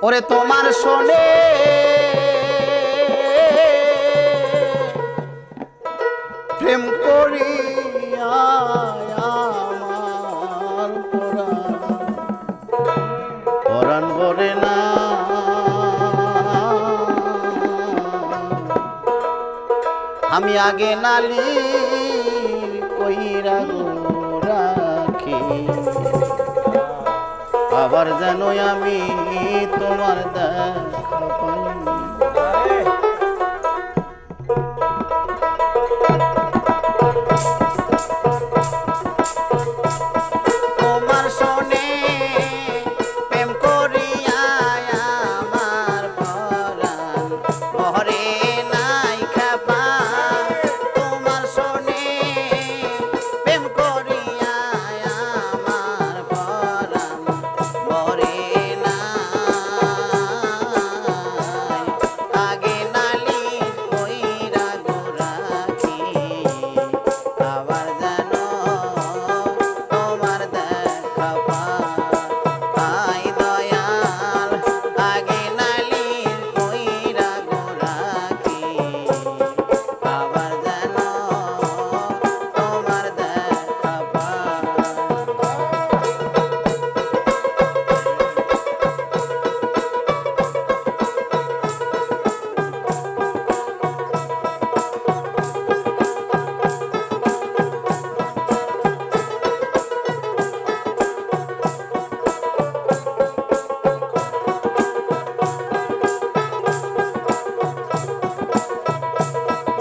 ওরে তোমার শোনে প্রেম করিয়া আমার পরাণ ভরে না। আমি আগে নালি কইরা গো রাখি, আবার যেন আমি তোমার দেখা পাই। তোমার শোনে প্রেম করিয়া আমার পরাণ ভরে নাই খাপা। তোমার শোনে প্রেম করিয়া আমার পরাণ ভরে নাই। আগে নালি কইরা গো রাখি, আবার যেন তোমার দেখা পাই দয়াল। আগে নালি কইরা গো রাখি, আবার যেন তোমার দেখা পাই।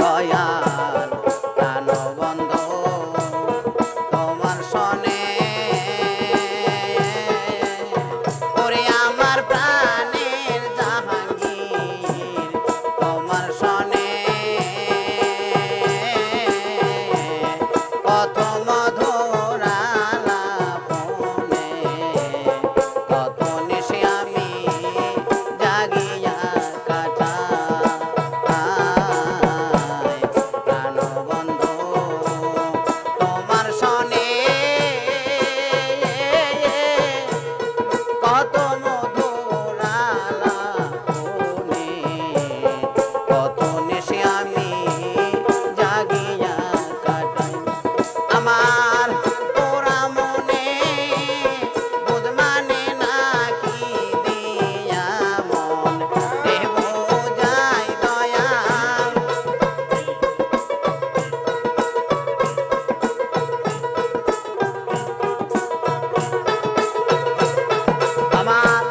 দয়াল প্রাণবন্ধু তোমার শোনে, ওরে আমার প্রাণের জাহাঙ্গীর তোমার শোনে। কত মধুর আলাপনে কত নিশি আমি জাগিয়া কাটাই। প্রাণবন্ধু তোমার শোনে কত মধুর আলাপনে কত নিশি আমি জাগিয়া কাটাই। আমার তোরা মনে বুঝ মানে না কি দিয়া মন দেব যাই দয়াল। আমার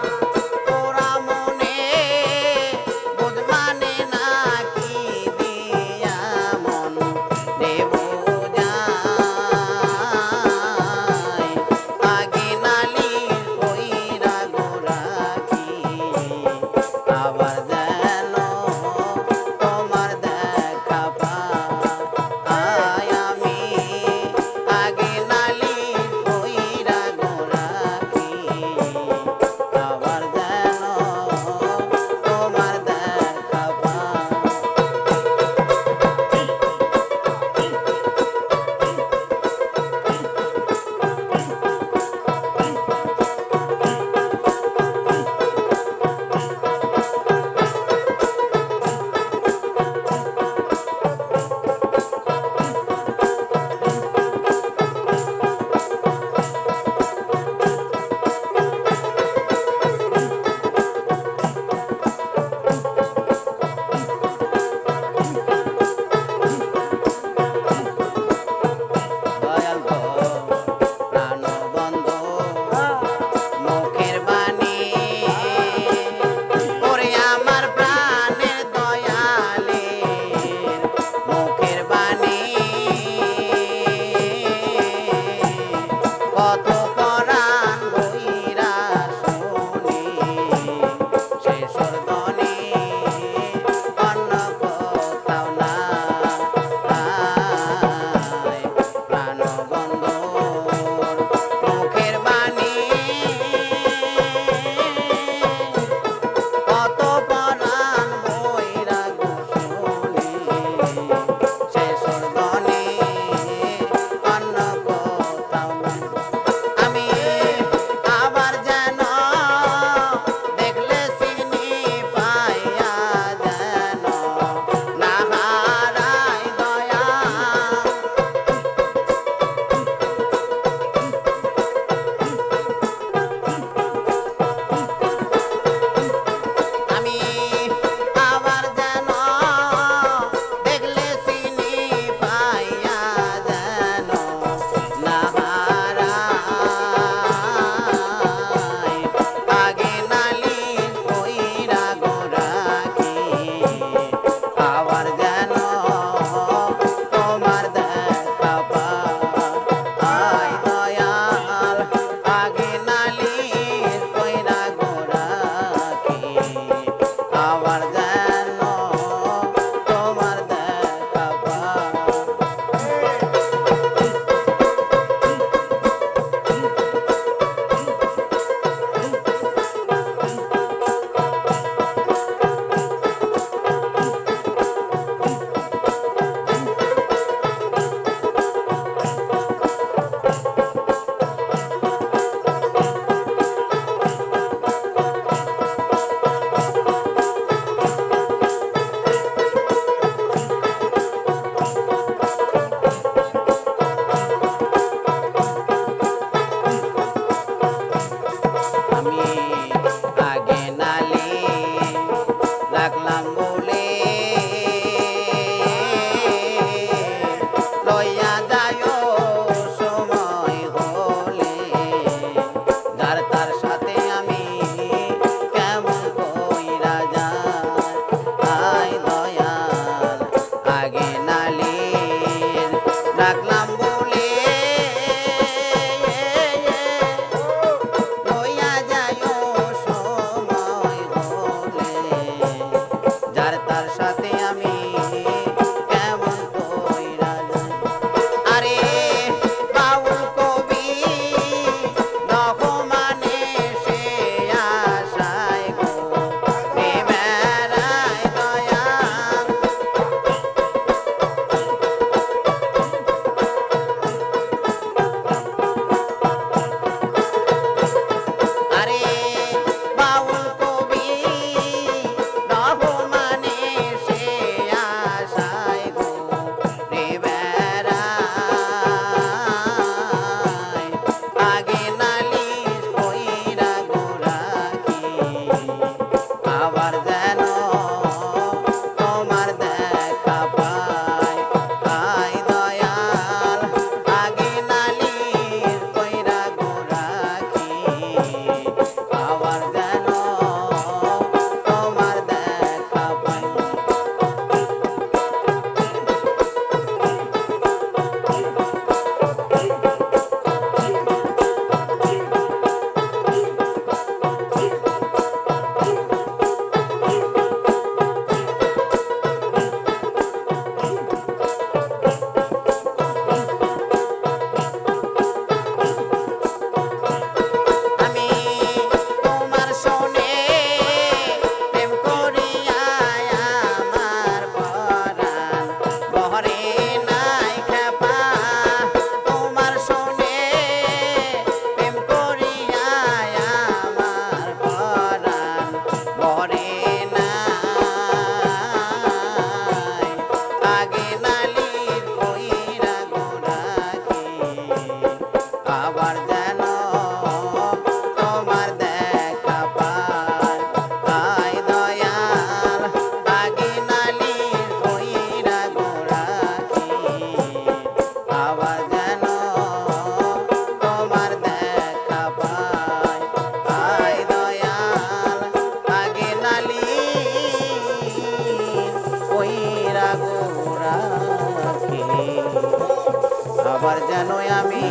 আবার যেন আমি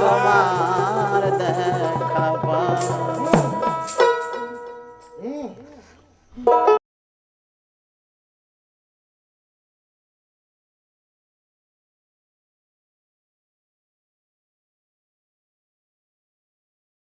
তোমার দেখা পাই।